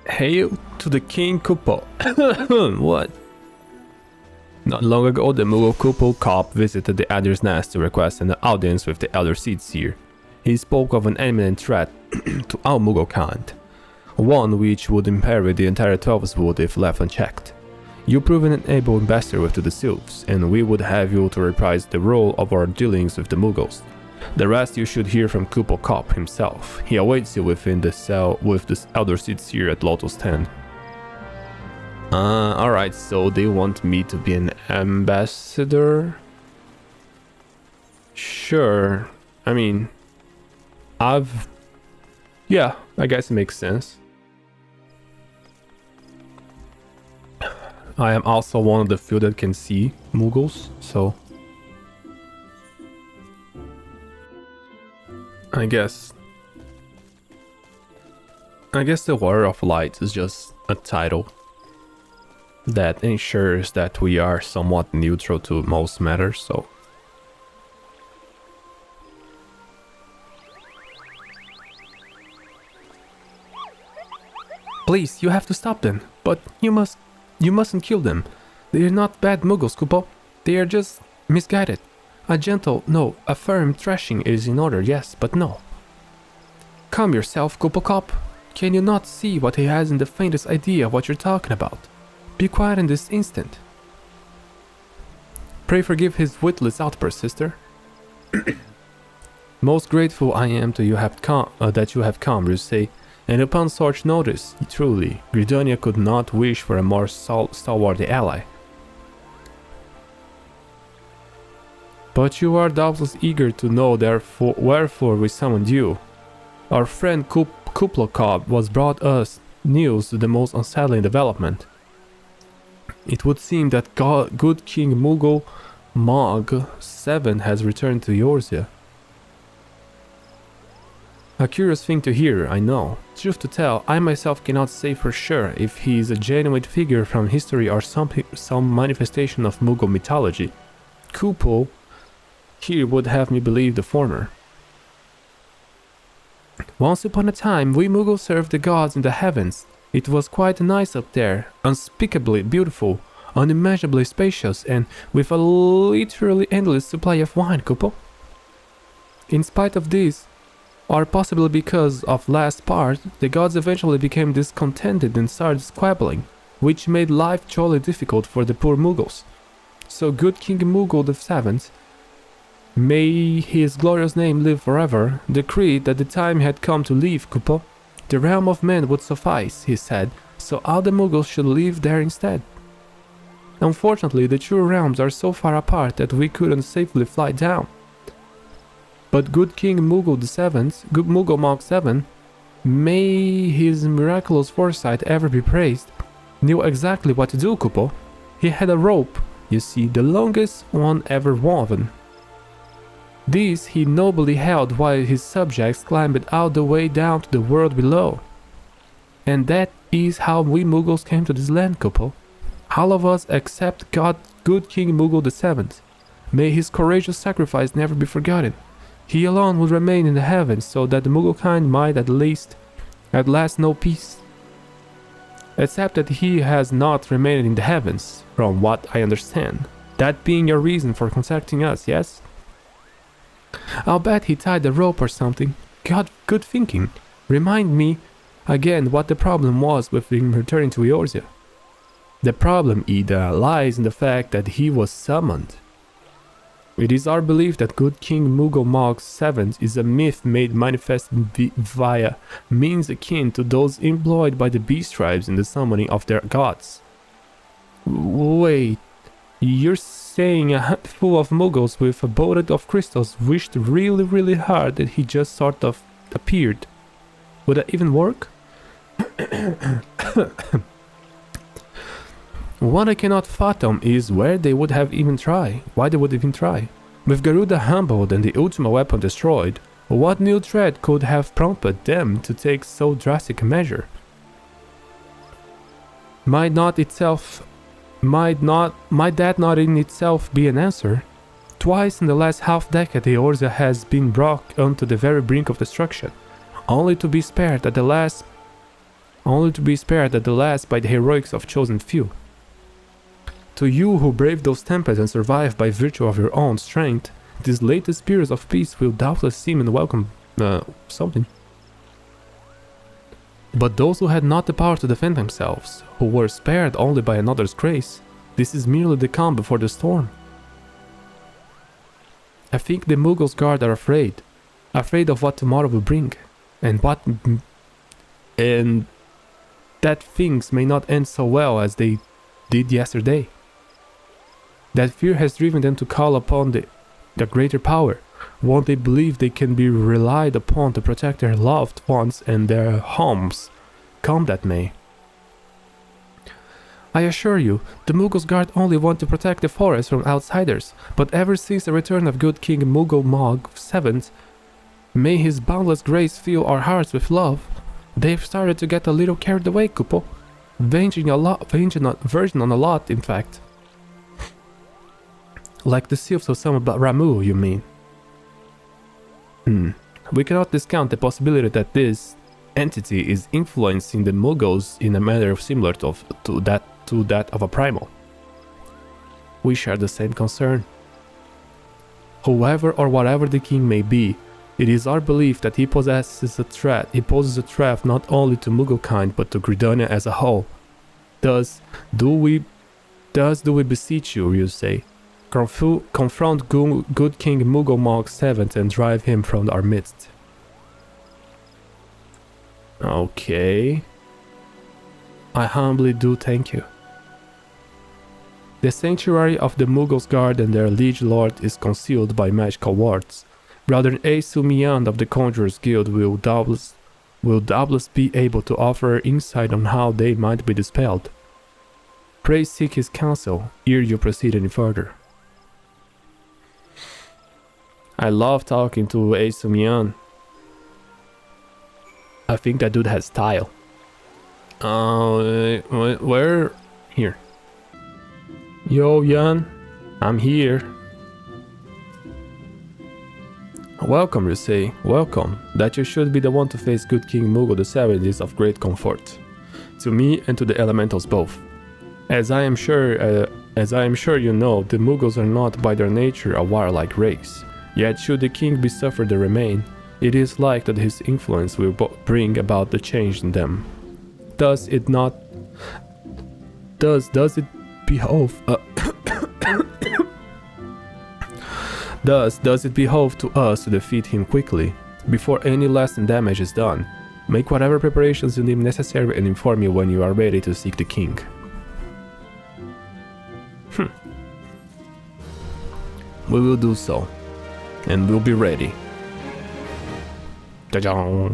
Hail to the King Kupo. What? Not long ago, the Mughal Kupo cop visited the Elder's Nest to request an audience with the Elder Seer. He spoke of an imminent threat to our Mughal kind, one which would imperil the entire Twelveswood if left unchecked. You prove an able ambassador with the Sylphs, and we would have you to reprise the role of our dealings with the Mughals. The rest you should hear from Kupo Cop himself. He awaits you within the cell with the Elder Seer at Lotus 10. Alright, so they want me to be an ambassador? Sure. I mean, yeah, I guess it makes sense. I am also one of the few that can see Mughals, so I guess the Warrior of Light is just a title that ensures that we are somewhat neutral to most matters, so please, you have to stop them, but you mustn't kill them. They are not bad Mughals, Kupo. They are just misguided. A gentle, no, a firm thrashing is in order, yes, but no. Calm yourself, Kupo Cop. Can you not see what he has in the faintest idea of what you're talking about? Be quiet in this instant. Pray forgive his witless outburst, sister. Most grateful I am to you that you have come, you say, and upon such notice, truly, Gridonia could not wish for a more stalwart ally. But you are doubtless eager to know therefore wherefore we summoned you. Our friend Kupo Cop was brought us news of the most unsettling development. It would seem that good King Mughal Mog 7 has returned to Eorzea. A curious thing to hear, I know. Truth to tell, I myself cannot say for sure if he is a genuine figure from history or some manifestation of Mughal mythology. Kupo here would have me believe the former. Once upon a time, we Mughals served the gods in the heavens. It was quite nice up there, unspeakably beautiful, unimaginably spacious, and with a literally endless supply of wine, Kupo. In spite of this, or possibly because of last part, the gods eventually became discontented and started squabbling, which made life jolly difficult for the poor Mughals. So good King Mughal VII, may his glorious name live forever, decreed that the time had come to leave Kupo. The realm of men would suffice, he said, so all the Mughals should live there instead. Unfortunately, the two realms are so far apart that we couldn't safely fly down. But good King Mughal VII, good Mughal Mog 7, may his miraculous foresight ever be praised, knew exactly what to do, Kupo. He had a rope, you see, the longest one ever woven. This he nobly held while his subjects climbed all the way down to the world below. And that is how we Mughals came to this land, Kupo. All of us except good King Mughal VII. May his courageous sacrifice never be forgotten. He alone would remain in the heavens so that the Mughal kind might at last know peace. Except that he has not remained in the heavens, from what I understand. That being your reason for contacting us, yes? I'll bet he tied the rope or something. God, good thinking. Remind me again what the problem was with him returning to Eorzea. The problem, Ida, lies in the fact that he was summoned. It is our belief that good King Mughal Mog 7 is a myth made manifest via means akin to those employed by the beast tribes in the summoning of their gods. Wait, you're saying a handful of Mughals with a boatload of crystals wished really hard that he just sort of appeared? Would that even work? What I cannot fathom is where they would have even tried. Why they would even try? With Garuda humbled and the ultimate weapon destroyed, what new threat could have prompted them to take so drastic a measure? Might that not in itself be an answer? Twice in the last half-decade Eorzea has been brought onto the very brink of destruction, only to be spared at the last only to be spared at the last by the heroics of chosen few. To you who braved those tempests and survived by virtue of your own strength, these latest periods of peace will doubtless seem and welcome something. But those who had not the power to defend themselves, who were spared only by another's grace, this is merely the calm before the storm. I think the Mughals' guard are afraid of what tomorrow will bring, and that things may not end so well as they did yesterday. That fear has driven them to call upon the greater power. Won't they believe they can be relied upon to protect their loved ones and their homes, come that may? I assure you, the Mughals' guard only want to protect the forest from outsiders, but ever since the return of good King Mughal Mog VII, may his boundless grace fill our hearts with love, they've started to get a little carried away, Kupo. Verging on a lot, in fact. Like the Sylphs of some Ramu, you mean? We cannot discount the possibility that this entity is influencing the Mughals in a manner similar to that of a primal. We share the same concern. Whoever or whatever the king may be, it is our belief that he poses a threat not only to Mughal-kind but to Gridania as a whole. Thus do we beseech you, you say, confront good King Mughal Mog VII and drive him from our midst. Okay. I humbly do thank you. The sanctuary of the Mughals' guard and their liege lord is concealed by magical wards. Brother Eisumian of the Conjurers Guild will doubtless be able to offer insight on how they might be dispelled. Pray seek his counsel ere you proceed any further. I love talking to Eisumian. I think that dude has style. Where? Here. Yo, Yan. I'm here. Welcome, you say. Welcome. That you should be the one to face good King Mughal VII is of great comfort. To me and to the elementals both. As I am sure you know, the Mughals are not by their nature a warlike race. Yet should the king be suffered to remain, it is like that his influence will bring about the change in them. Does it behove does it behove to us to defeat him quickly, before any lasting damage is done? Make whatever preparations you deem necessary and inform me when you are ready to seek the king. We will do so, and we'll be ready. Ta-da!